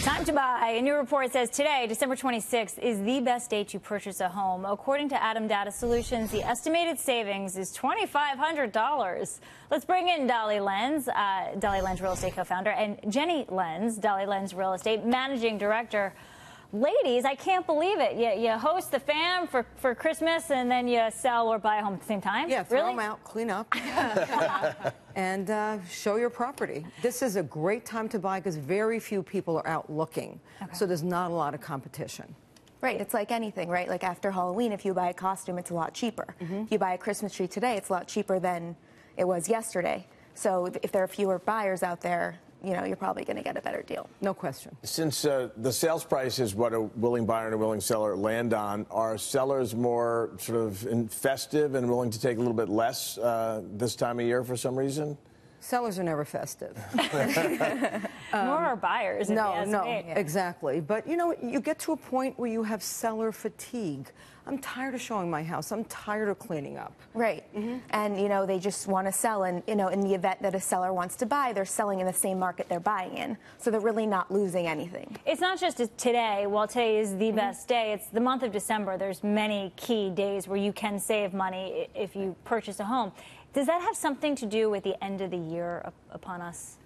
Time to buy. A new report says today, December 26th, is the best date to purchase a home. According to Adam Data Solutions, the estimated savings is $2,500. Let's bring in Dolly Lenz, Dolly Lenz Real Estate co-founder, and Jenny Lenz, Dolly Lenz Real Estate managing director. Ladies, I can't believe it. You host the fam for Christmas and then you sell or buy a home at the same time? Yeah, throw them out, clean up, and show your property. This is a great time to buy because very few people are out looking. Okay. So there's not a lot of competition. Right, it's like anything, right? Like after Halloween, if you buy a costume, it's a lot cheaper. If you buy a Christmas tree today, it's a lot cheaper than it was yesterday. So if there are fewer buyers out there, you know, you're probably going to get a better deal. No question. Since the sales price is what a willing buyer and a willing seller land on, are sellers more sort of festive and willing to take a little bit less this time of year for some reason? Sellers are never festive. Nor are buyers. No, exactly. But, you know, you get to a point where you have seller fatigue. I'm tired of showing my house. I'm tired of cleaning up. Right. And, you know, they just want to sell. And, you know, in the event that a seller wants to buy, they're selling in the same market they're buying in. So they're really not losing anything. It's not just today. While today is the best day, it's the month of December. There's many key days where you can save money if you purchase a home. Does that have something to do with the end of the year upon us?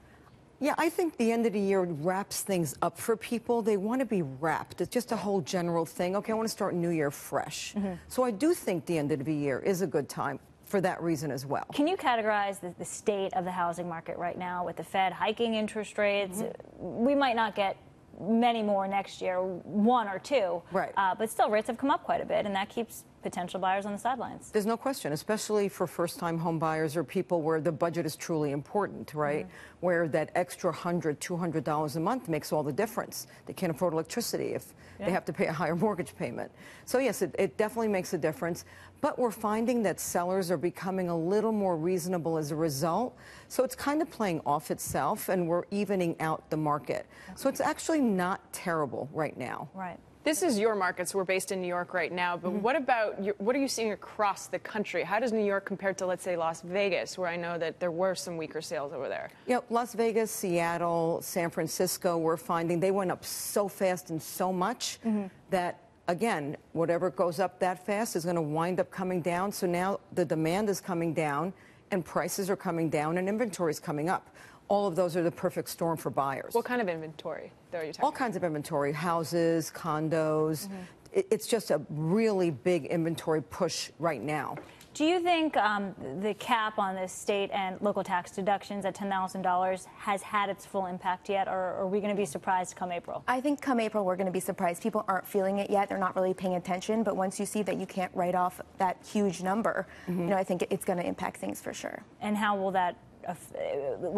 Yeah, I think the end of the year wraps things up for people. They want to be wrapped. It's just a whole general thing. Okay, I want to start New Year fresh. So I do think the end of the year is a good time for that reason as well. Can you categorize the state of the housing market right now with the Fed hiking interest rates? We might not get many more next year, one or two. Right. But still, rates have come up quite a bit, and that keeps potential buyers on the sidelines. There's no question, especially for first-time home buyers or people where the budget is truly important, right? Where that extra $100, $200 a month makes all the difference. They can't afford electricity if they have to pay a higher mortgage payment. So yes, it definitely makes a difference. But we're finding that sellers are becoming a little more reasonable as a result. So it's kind of playing off itself, and we're evening out the market. So it's actually not terrible right now. Right. This is your market, so we're based in New York right now, but what about, what are you seeing across the country? How does New York compare to, let's say, Las Vegas, where I know that there were some weaker sales over there? Yeah, Las Vegas, Seattle, San Francisco, we're finding they went up so fast and so much that, again, whatever goes up that fast is going to wind up coming down. So now the demand is coming down, and prices are coming down, and inventory is coming up. All of those are the perfect storm for buyers. What kind of inventory, though, are you talking about? All kinds of inventory, houses, condos. It's just a really big inventory push right now. Do you think the cap on the state and local tax deductions at $10,000 has had its full impact yet, or are we going to be surprised come April? I think come April we're going to be surprised. People aren't feeling it yet. They're not really paying attention. But once you see that you can't write off that huge number, you know, I think it's going to impact things for sure. And how will that?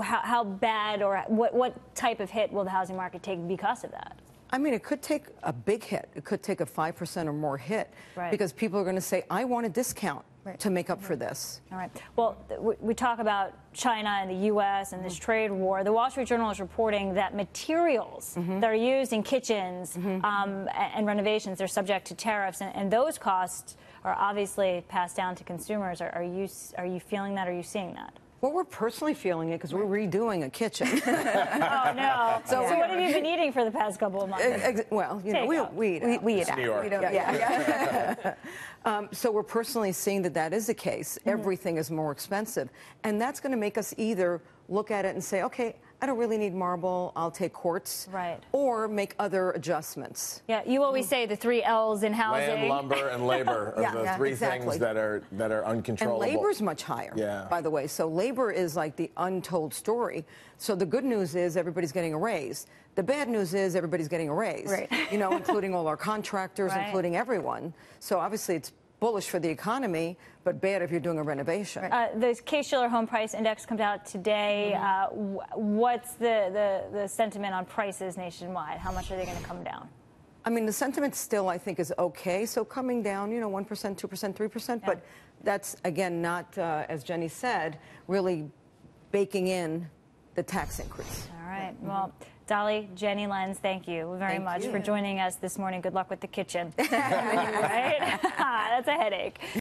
How bad or what type of hit will the housing market take because of that? I mean, it could take a big hit. It could take a 5% or more hit because people are going to say, I want a discount to make up for this. All right. Well, we talk about China and the U.S. and this trade war. The Wall Street Journal is reporting that materials that are used in kitchens and renovations are subject to tariffs, and those costs are obviously passed down to consumers. Are you feeling that? Are you seeing that? Well, we're personally feeling it because we're redoing a kitchen. Oh, no. So what have you been eating for the past couple of months? Well, you know, we eat out. New York. We don't, so we're personally seeing that is the case. Everything is more expensive. And that's going to make us either look at it and say, okay, I don't really need marble, I'll take quartz. Right. Or make other adjustments. Yeah, you always say the 3 L's in housing. Land, lumber, and labor are the three things that are uncontrollable. And labor's much higher, by the way. So labor is like the untold story. So the good news is everybody's getting a raise. The bad news is everybody's getting a raise. Right. You know, including all our contractors, including everyone. So obviously it's bullish for the economy, but bad if you're doing a renovation. The Case-Shiller Home Price Index comes out today. What's the sentiment on prices nationwide? How much are they going to come down? I mean, the sentiment still, I think, is okay. So coming down, you know, 1%, 2%, 3%. But that's, again, not, as Jenny said, really baking in the tax increase. All right. Well, Dolly, Jenny Lenz, thank you very much for joining us this morning. Good luck with the kitchen. Right? That's a headache.